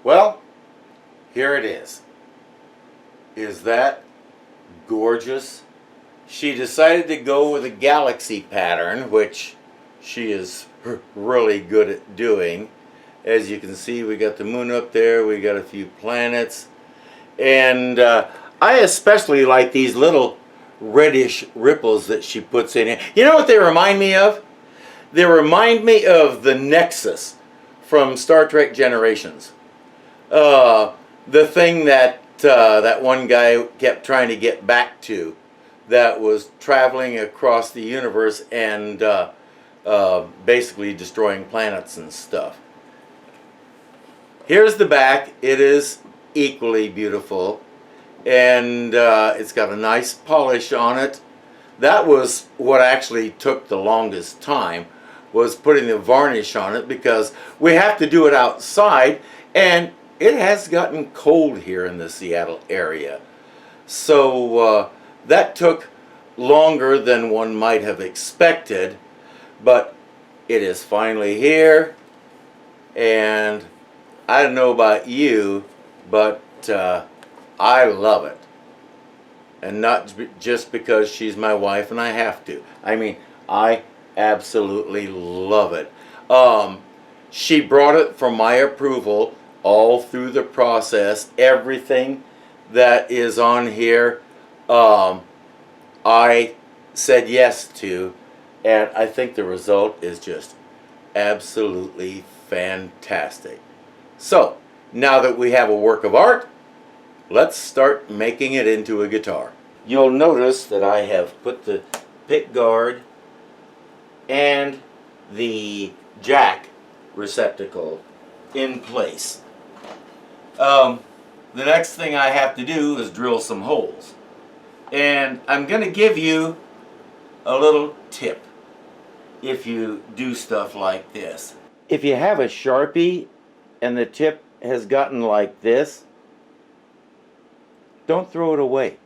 Well, here it is. Is that gorgeous? She decided to go with a galaxy pattern, which she is really good at doing. As you can see, we got the moon up there, we got a few planets, and I especially like these little reddish ripples that she puts in here. You know what they remind me of? They remind me of the Nexus from Star Trek Generations. The thing that that one guy kept trying to get back to, that was traveling across the universe and basically destroying planets and stuff. Here's the back. It is equally beautiful, and it's got a nice polish on it. That was what actually took the longest time, was putting the varnish on it, because we have to do it outside, and it has gotten cold here in the Seattle area. So that took longer than one might have expected, but it is finally here, and I don't know about you, but I love it. And not just because she's my wife and I have to. I mean, I absolutely love it. She brought it for my approval all through the process. Everything that is on here, I said yes to, and I think the result is just absolutely fantastic. So, now that we have a work of art, let's start making it into a guitar. You'll notice that I have put the pick guard and the jack receptacle in place. The next thing I have to do is drill some holes. And I'm going to give you a little tip if you do stuff like this. If you have a Sharpie and the tip has gotten like this, don't throw it away.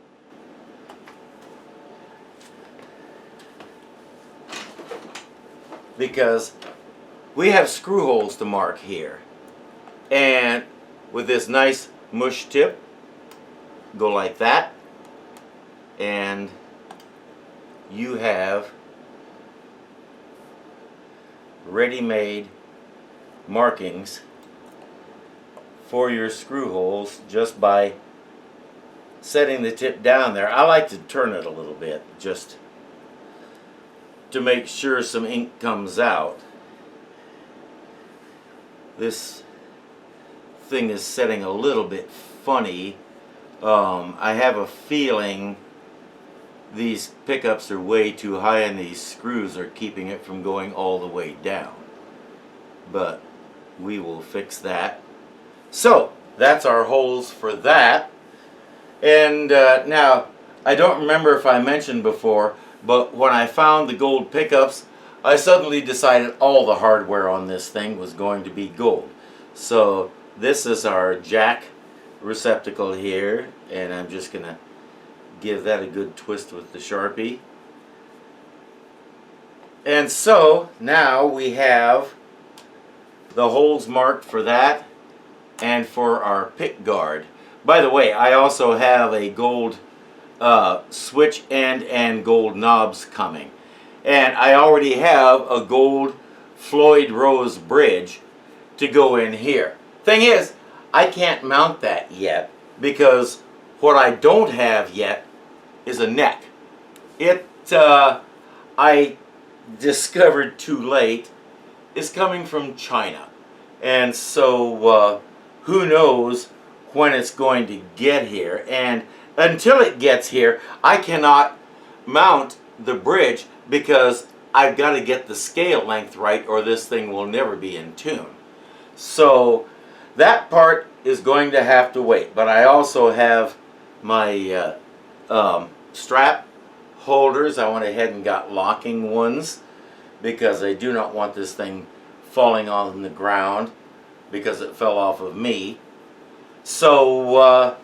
Because we have screw holes to mark here. And with this nice mush tip, go like that, and you have ready-made markings for your screw holes just by setting the tip down there. I like to turn it a little bit just to make sure some ink comes out. This thing is setting a little bit funny. I have a feeling these pickups are way too high and these screws are keeping it from going all the way down. But we will fix that. So that's our holes for that. And now, I don't remember if I mentioned before, but when I found the gold pickups, I suddenly decided all the hardware on this thing was going to be gold. So this is our jack receptacle here, and I'm just going to give that a good twist with the Sharpie. And so now we have the holes marked for that and for our pick guard. By the way, I also have a gold switch end and gold knobs coming. And I already have a gold Floyd Rose bridge to go in here. Thing is, I can't mount that yet because what I don't have yet is a neck. It, I discovered too late, is coming from China. And so who knows when it's going to get here. And until it gets here, I cannot mount the bridge because I've got to get the scale length right or this thing will never be in tune. So that part is going to have to wait. But I also have my strap holders. I went ahead and got locking ones because I do not want this thing falling on the ground because it fell off of me. So,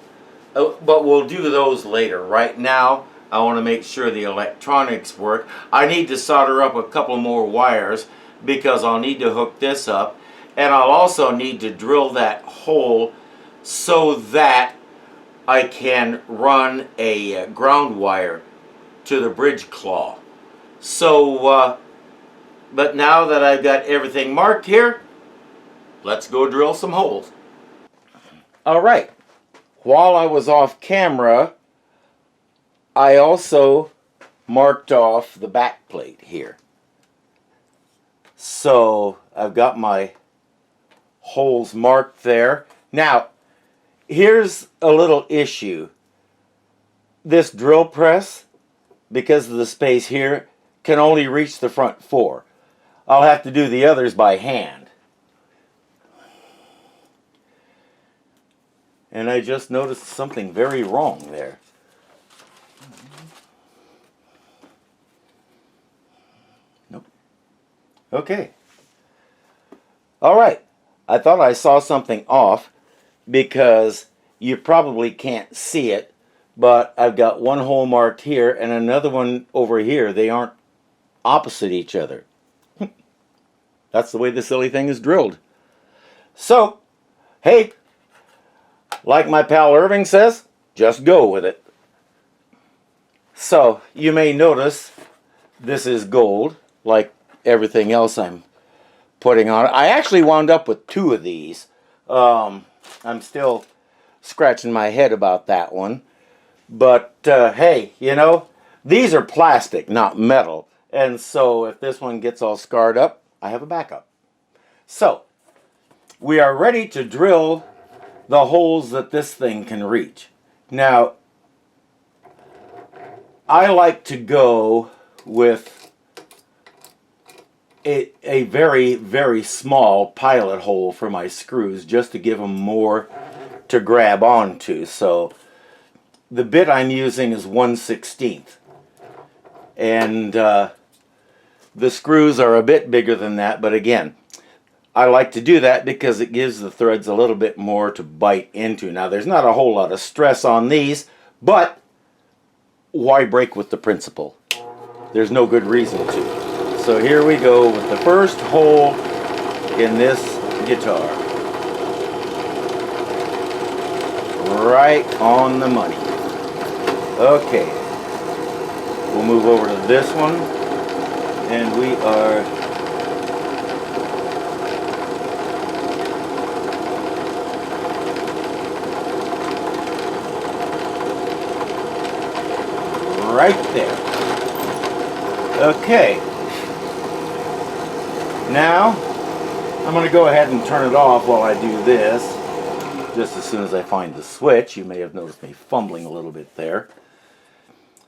but we'll do those later. Right now, I want to make sure the electronics work. I need to solder up a couple more wires because I'll need to hook this up. And I'll also need to drill that hole so that I can run a ground wire to the bridge claw. So, but now that I've got everything marked here, let's go drill some holes. All right. While I was off camera, I also marked off the back plate here. So I've got my holes marked there. Now, here's a little issue. This drill press, because of the space here, can only reach the front 4. I'll have to do the others by hand. And I just noticed something very wrong there. Nope. Okay. All right. I thought I saw something off because you probably can't see it, but I've got one hole marked here and another one over here. They aren't opposite each other. That's the way the silly thing is drilled. So, hey, like my pal Irving says, just go with it. So, you may notice this is gold, like everything else I'm putting on it. I actually wound up with 2 of these. I'm still scratching my head about that one. But, hey, you know, these are plastic, not metal. And so if this one gets all scarred up, I have a backup. So, we are ready to drill the holes that this thing can reach. Now, I like to go with a very, very small pilot hole for my screws just to give them more to grab onto. So, the bit I'm using is 1/16. And the screws are a bit bigger than that, but again, I like to do that because it gives the threads a little bit more to bite into. Now, there's not a whole lot of stress on these, but why break with the principle? There's no good reason to. So here we go with the first hole in this guitar. Right on the money. Okay. We'll move over to this one. And we are right there. Okay. Now, I'm going to go ahead and turn it off while I do this. Just as soon as I find the switch. You may have noticed me fumbling a little bit there.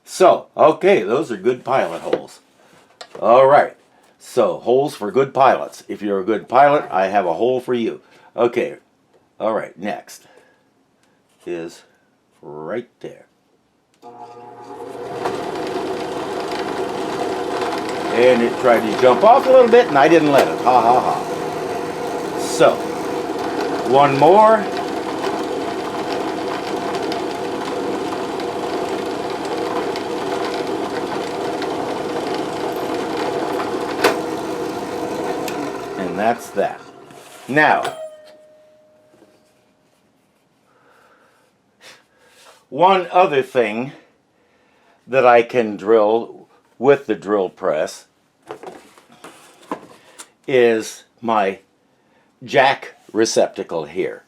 So, okay, those are good pilot holes. Alright, so holes for good pilots. If you're a good pilot, I have a hole for you. Okay, alright, next is right there. And it tried to jump off a little bit and I didn't let it. Ha ha ha. So, one more. That's that. Now, one other thing that I can drill with the drill press is my jack receptacle here.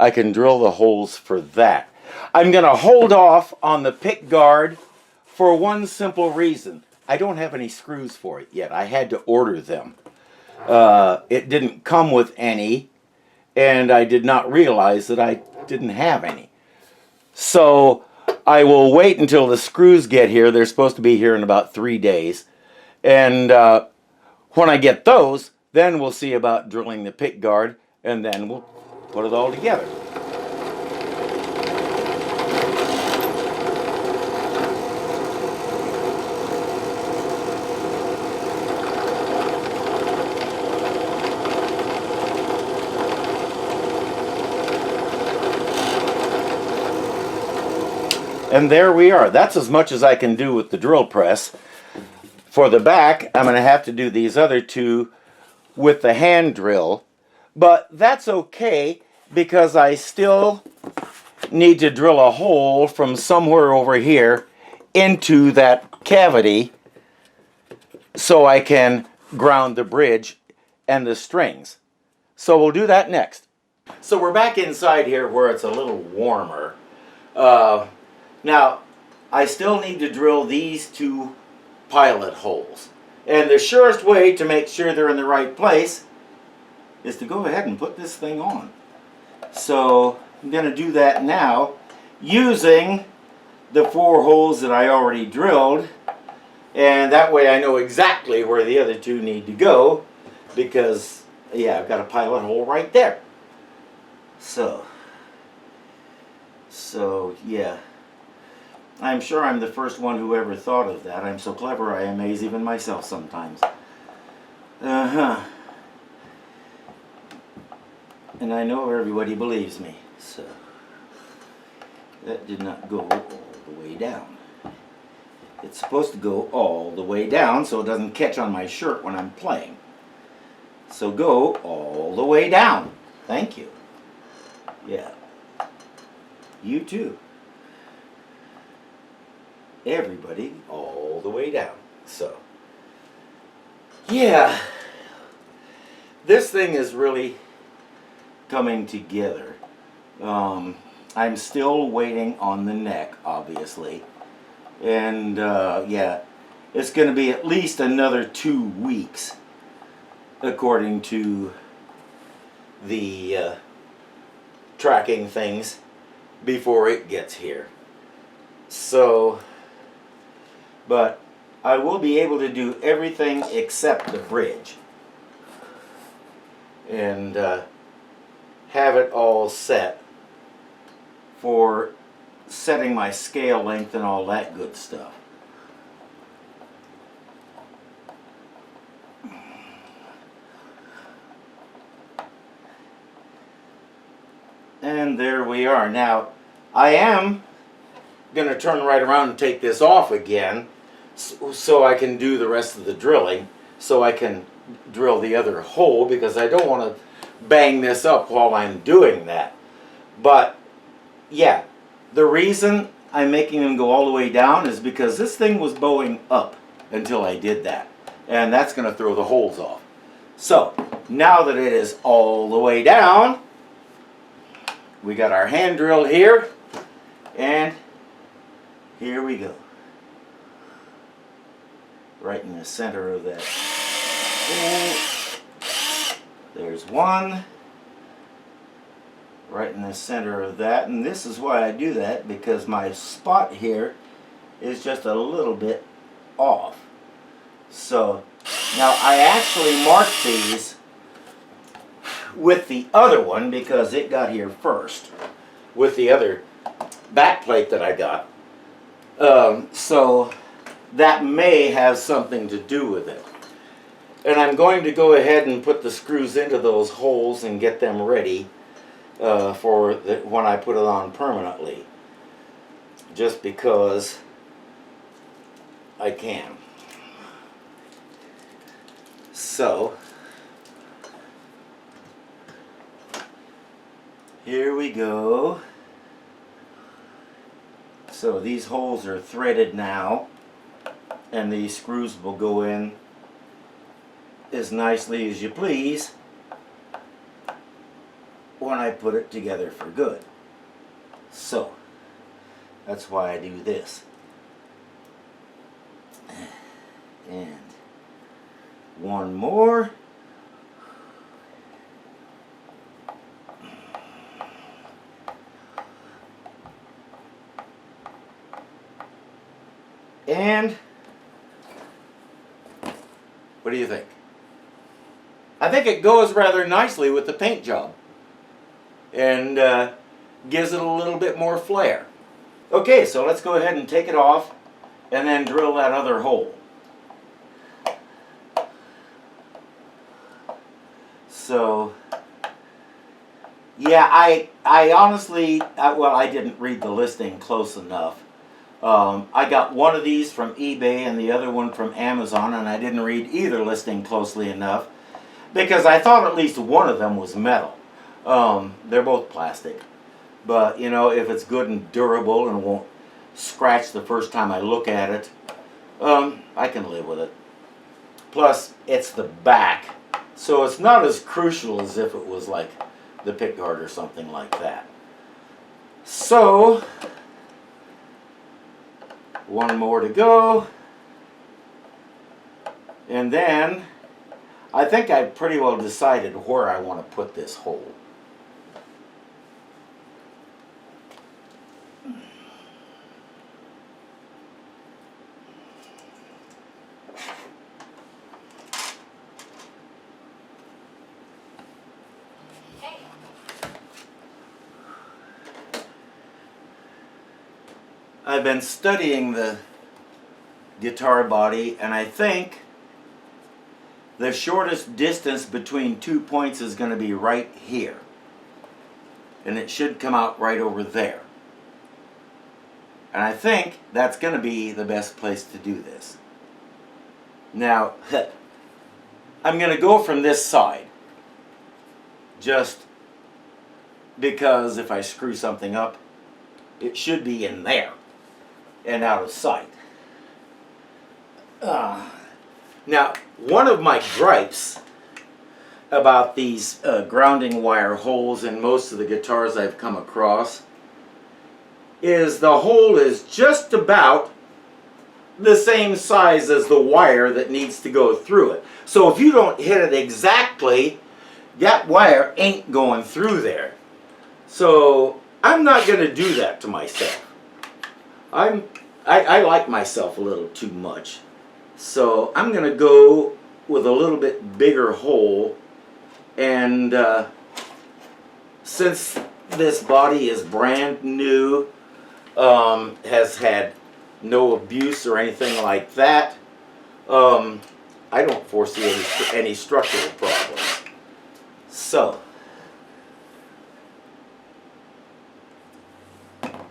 I can drill the holes for that. I'm going to hold off on the pick guard for one simple reason. I don't have any screws for it yet. I had to order them. It didn't come with any, and I did not realize that I didn't have any. So I will wait until the screws get here. They're supposed to be here in about 3 days. And when I get those, then we'll see about drilling the pick guard, and then we'll put it all together. And there we are. That's as much as I can do with the drill press. For the back, I'm going to have to do these other 2 with the hand drill. But that's okay because I still need to drill a hole from somewhere over here into that cavity so I can ground the bridge and the strings. So we'll do that next. So we're back inside here where it's a little warmer. Now, I still need to drill these two pilot holes. And the surest way to make sure they're in the right place is to go ahead and put this thing on. So I'm going to do that now using the 4 holes that I already drilled. And that way I know exactly where the other 2 need to go because, yeah, I've got a pilot hole right there. So yeah. I'm sure I'm the first one who ever thought of that. I'm so clever I amaze even myself sometimes. And I know everybody believes me. So that did not go all the way down. It's supposed to go all the way down so it doesn't catch on my shirt when I'm playing. So go all the way down. Thank you. Yeah. You too. Everybody all the way down. So, yeah. This thing is really coming together. I'm still waiting on the neck, obviously. And, yeah, it's going to be at least another 2 weeks, according to the tracking things, before it gets here. So, but I will be able to do everything except the bridge. And have it all set for setting my scale length and all that good stuff. And there we are. Now, I am going to turn right around and take this off again so I can do the rest of the drilling, so I can drill the other hole, because I don't want to bang this up while I'm doing that. But yeah, the reason I'm making them go all the way down is because this thing was bowing up until I did that, and that's going to throw the holes off. So now that it is all the way down, we got our hand drill here, and here we go. Right in the center of that hole. There's one. Right in the center of that. And this is why I do that, because my spot here is just a little bit off. So now I actually marked these with the other one because it got here first, with the other back plate that I got. So that may have something to do with it. And I'm going to go ahead and put the screws into those holes and get them ready for when I put it on permanently. Just because I can. So here we go. So these holes are threaded now, and these screws will go in as nicely as you please when I put it together for good. So that's why I do this. And one more. And what do you think? I think it goes rather nicely with the paint job, and gives it a little bit more flair. Okay, so let's go ahead and take it off and then drill that other hole. So yeah, I honestly, well, I didn't read the listing close enough. I got one of these from eBay and the other one from Amazon, and I didn't read either listing closely enough. because I thought at least one of them was metal. They're both plastic. But, you know, if it's good and durable and won't scratch the first time I look at it, I can live with it. Plus, it's the back, so it's not as crucial as if it was like the pickguard or something like that. So, one more to go. And then, I think I've pretty well decided where I want to put this hole. I've been studying the guitar body, and I think the shortest distance between 2 points is going to be right here. And it should come out right over there. And I think that's going to be the best place to do this. Now, I'm going to go from this side, just because if I screw something up, it should be in there and out of sight. Now, one of my gripes about these grounding wire holes in most of the guitars I've come across is the hole is just about the same size as the wire that needs to go through it. So if you don't hit it exactly, that wire ain't going through there. So I'm not going to do that to myself. I like myself a little too much. So I'm going to go with a little bit bigger hole, and since this body is brand new, has had no abuse or anything like that, I don't foresee any structural problems. So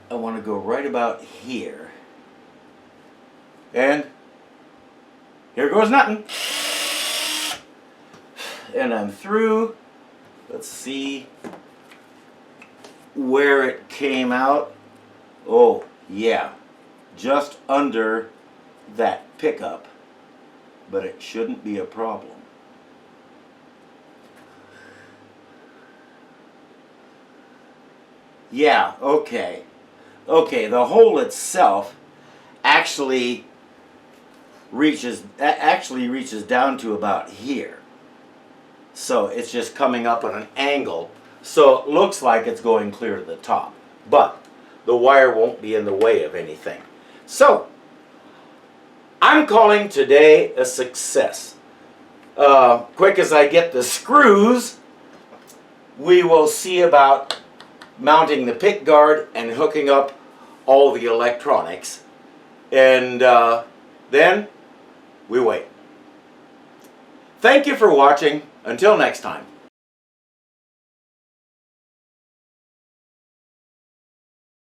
I want to go right about here, and here goes nothing. And I'm through. Let's see where it came out. Oh, yeah. Just under that pickup. But it shouldn't be a problem. Yeah, okay. Okay, the hole itself actually reaches down to about here. So it's just coming up at an angle, so it looks like it's going clear to the top, but the wire won't be in the way of anything. So I'm calling today a success. Quick as I get the screws, we will see about mounting the pick guard and hooking up all the electronics, and then we wait. Thank you for watching. Until next time.